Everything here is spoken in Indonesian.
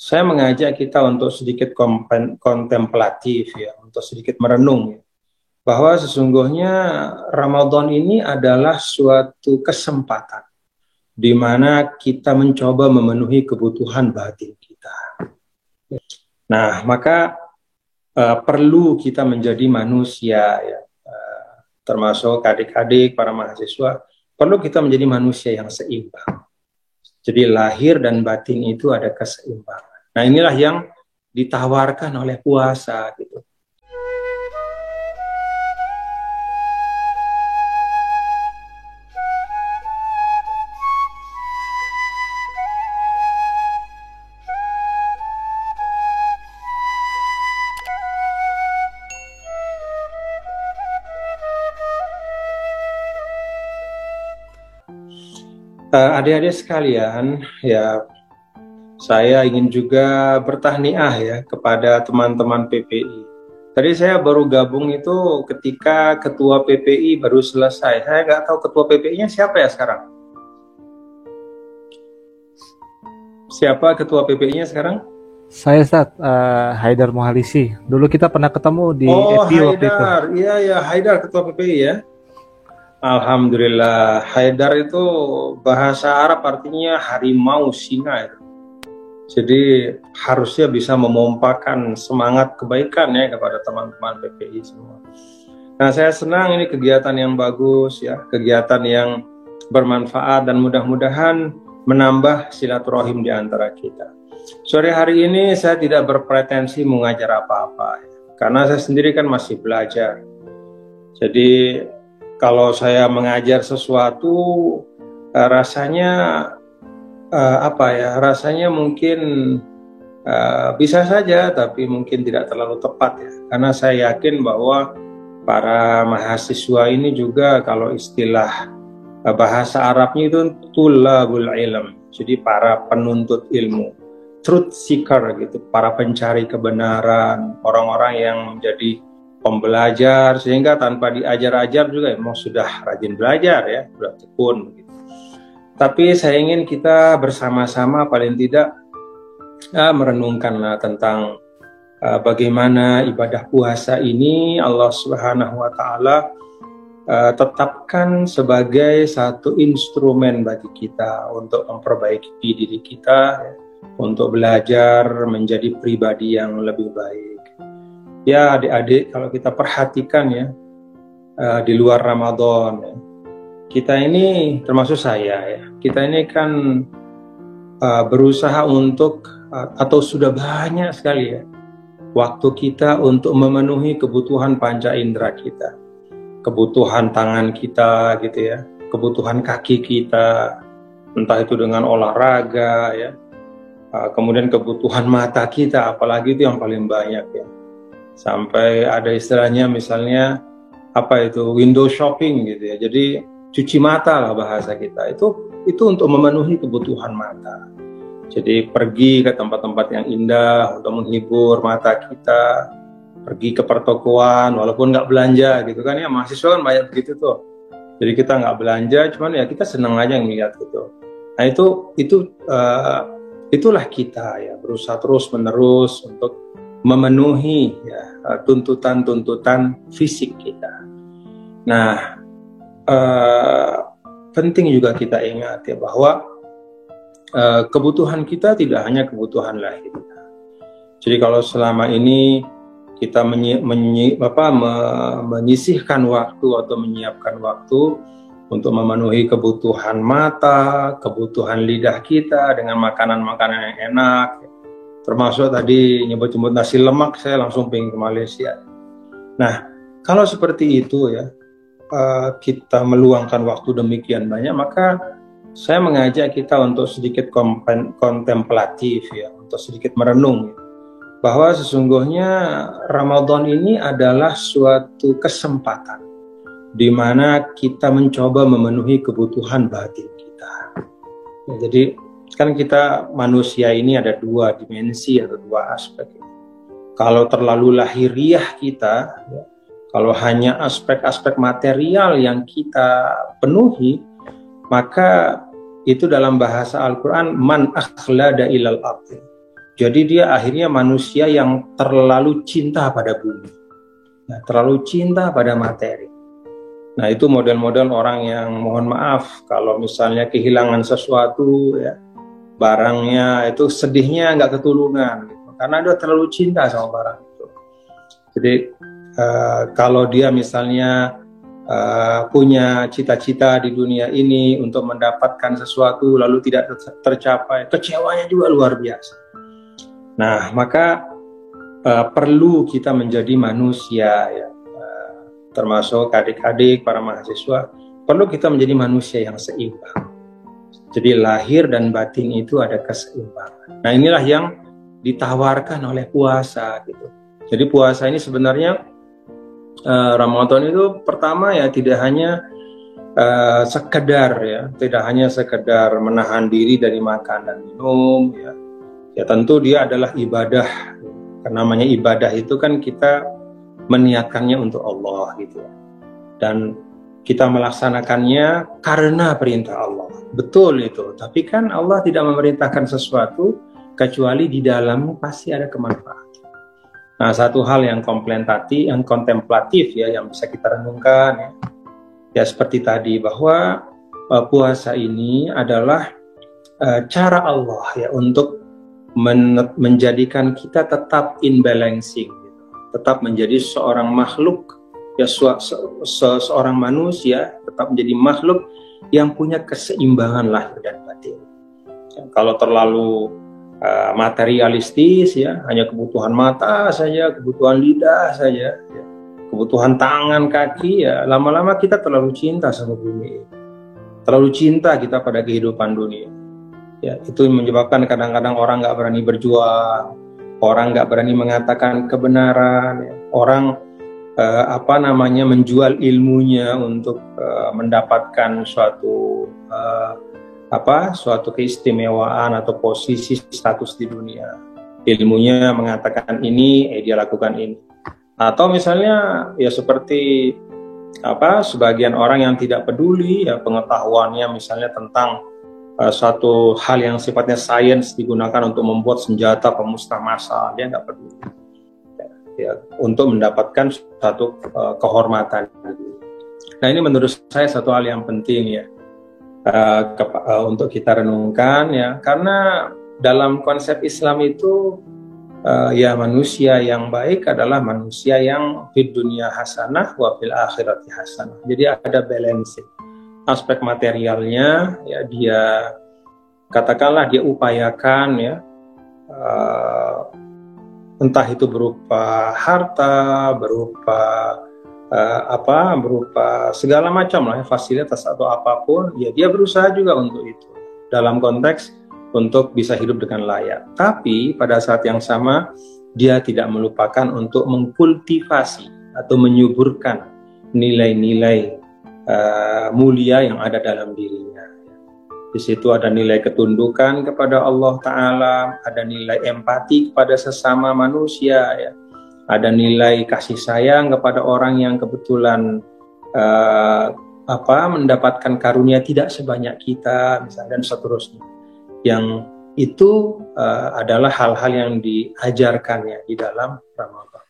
saya mengajak kita untuk sedikit kontemplatif ya, untuk sedikit merenung ya, bahwa sesungguhnya Ramadan ini adalah suatu kesempatan di mana kita mencoba memenuhi kebutuhan batin kita. Nah, maka perlu kita menjadi manusia ya, termasuk adik-adik, para mahasiswa, perlu kita menjadi manusia yang seimbang. Jadi lahir dan batin itu ada keseimbangan. Nah, inilah yang ditawarkan oleh puasa gitu. Adik-adik sekalian, ya saya ingin juga bertahniah ya kepada teman-teman PPI. Tadi saya baru gabung itu ketika ketua PPI baru selesai. Saya nggak tahu ketua PPI-nya siapa ya sekarang. Siapa ketua PPI-nya sekarang? Saya Ustaz, Haidar Mohalisi. Dulu kita pernah ketemu di EPI waktu itu. Haidar, iya ya Haidar ketua PPI ya. Alhamdulillah, Haidar itu bahasa Arab artinya harimau singa itu. Jadi harusnya bisa memompakan semangat kebaikan ya kepada teman-teman PPI semua. Nah, saya senang ini kegiatan yang bagus ya, kegiatan yang bermanfaat dan mudah-mudahan menambah silaturahim di antara kita. Sore hari ini saya tidak berpretensi mengajar apa-apa ya, karena saya sendiri kan masih belajar. Jadi kalau saya mengajar sesuatu rasanya rasanya mungkin bisa saja, tapi mungkin tidak terlalu tepat ya. Karena saya yakin bahwa para mahasiswa ini juga kalau istilah bahasa Arabnya itu tulabul ilm, jadi para penuntut ilmu, truth seeker gitu, para pencari kebenaran, orang-orang yang menjadi pembelajar, sehingga tanpa diajar-ajar juga emang sudah rajin belajar ya, sudah tekun begitu. Tapi saya ingin kita bersama-sama paling tidak merenungkanlah tentang bagaimana ibadah puasa ini Allah Subhanahu wa taala tetapkan sebagai satu instrumen bagi kita untuk memperbaiki diri kita, untuk belajar menjadi pribadi yang lebih baik. Ya adik-adik, kalau kita perhatikan ya, di luar Ramadan ya, kita ini termasuk saya ya, kita ini kan berusaha untuk atau sudah banyak sekali ya waktu kita untuk memenuhi kebutuhan panca indera kita, kebutuhan tangan kita gitu ya, kebutuhan kaki kita, entah itu dengan olahraga ya, kemudian kebutuhan mata kita, apalagi itu yang paling banyak ya. Sampai ada istilahnya misalnya apa itu window shopping gitu ya, jadi cuci mata lah bahasa kita, itu untuk memenuhi kebutuhan mata. Jadi pergi ke tempat-tempat yang indah untuk menghibur mata kita, pergi ke pertokoan walaupun nggak belanja gitu kan ya, mahasiswa kan banyak begitu tuh, jadi kita nggak belanja, cuman ya kita senang aja ngeliat gitu. Nah itulah kita ya, berusaha terus menerus untuk memenuhi ya tuntutan-tuntutan fisik kita. Nah, penting juga kita ingat ya bahwa kebutuhan kita tidak hanya kebutuhan lahir. Jadi kalau selama ini kita menyisihkan waktu atau menyiapkan waktu untuk memenuhi kebutuhan mata, kebutuhan lidah kita dengan makanan-makanan yang enak, termasuk tadi nyebut-nyebut nasi lemak, saya langsung pengen ke Malaysia. Nah, kalau seperti itu ya, kita meluangkan waktu demikian banyak, maka saya mengajak kita untuk sedikit kontemplatif ya, untuk sedikit merenung ya, bahwa sesungguhnya Ramadan ini adalah suatu kesempatan di mana kita mencoba memenuhi kebutuhan batin kita. Ya, jadi kan kita manusia ini ada dua dimensi atau dua aspek. Kalau terlalu lahiriah kita, ya, kalau hanya aspek-aspek material yang kita penuhi, maka itu dalam bahasa Al-Quran man akhlada ilal ardi, Jadi dia akhirnya manusia yang terlalu cinta pada bumi, ya, terlalu cinta pada materi. Nah itu model-model orang yang mohon maaf kalau misalnya kehilangan sesuatu, ya, barangnya itu sedihnya nggak ketulungan, gitu, karena dia terlalu cinta sama barang itu. Jadi kalau dia misalnya punya cita-cita di dunia ini untuk mendapatkan sesuatu lalu tidak tercapai, kecewanya juga luar biasa. Nah maka perlu kita menjadi manusia, ya, termasuk adik-adik para mahasiswa, perlu kita menjadi manusia yang seimbang. Jadi lahir dan batin itu ada keseimbangan. Nah inilah yang ditawarkan oleh puasa gitu. Jadi puasa ini sebenarnya Ramadan itu pertama ya tidak hanya sekedar, ya, tidak hanya sekedar menahan diri dari makan dan minum, ya. Ya tentu dia adalah ibadah. Karena namanya ibadah itu kan kita meniatkannya untuk Allah gitu ya. Dan kita melaksanakannya karena perintah Allah. Betul itu. Tapi kan Allah tidak memerintahkan sesuatu kecuali di dalamnya pasti ada kemanfaatan. Nah, satu hal yang kontemplatif ya yang bisa kita renungkan ya. Ya seperti tadi bahwa puasa ini adalah cara Allah ya untuk menjadikan kita tetap in balancing, gitu. Tetap menjadi seorang makhluk ya, seorang manusia tetap menjadi makhluk yang punya keseimbangan lahir dan batin. Ya, kalau terlalu materialistis ya, hanya kebutuhan mata saja, kebutuhan lidah saja, ya, kebutuhan tangan, kaki, ya lama-lama kita terlalu cinta sama bumi, terlalu cinta kita pada kehidupan dunia. Ya, itu menyebabkan kadang-kadang orang nggak berani berjuang, orang nggak berani mengatakan kebenaran, ya. Orang menjual ilmunya untuk mendapatkan suatu keistimewaan atau posisi status di dunia. Ilmunya mengatakan ini, dia lakukan ini. Atau misalnya ya seperti sebagian orang yang tidak peduli ya pengetahuannya misalnya tentang suatu hal yang sifatnya sains digunakan untuk membuat senjata pemusnah massal, dia nggak peduli ya, untuk mendapatkan satu kehormatan. Nah ini menurut saya satu hal yang penting ya untuk kita renungkan ya, karena dalam konsep Islam itu ya manusia yang baik adalah manusia yang fid dunya hasanah wa fil akhirati hasanah. Jadi ada balancing. Aspek materialnya ya dia katakanlah dia upayakan ya entah itu berupa harta, berupa segala macam lah ya, fasilitas atau apapun ya dia berusaha juga untuk itu dalam konteks untuk bisa hidup dengan layak. Tapi pada saat yang sama dia tidak melupakan untuk mengkultivasi atau menyuburkan nilai-nilai mulia yang ada dalam dirinya. Di situ ada nilai ketundukan kepada Allah Ta'ala, ada nilai empati kepada sesama manusia, ya. Ada nilai kasih sayang kepada orang yang kebetulan mendapatkan karunia tidak sebanyak kita, misalnya, dan seterusnya. Yang itu adalah hal-hal yang diajarkannya di dalam Ramadan.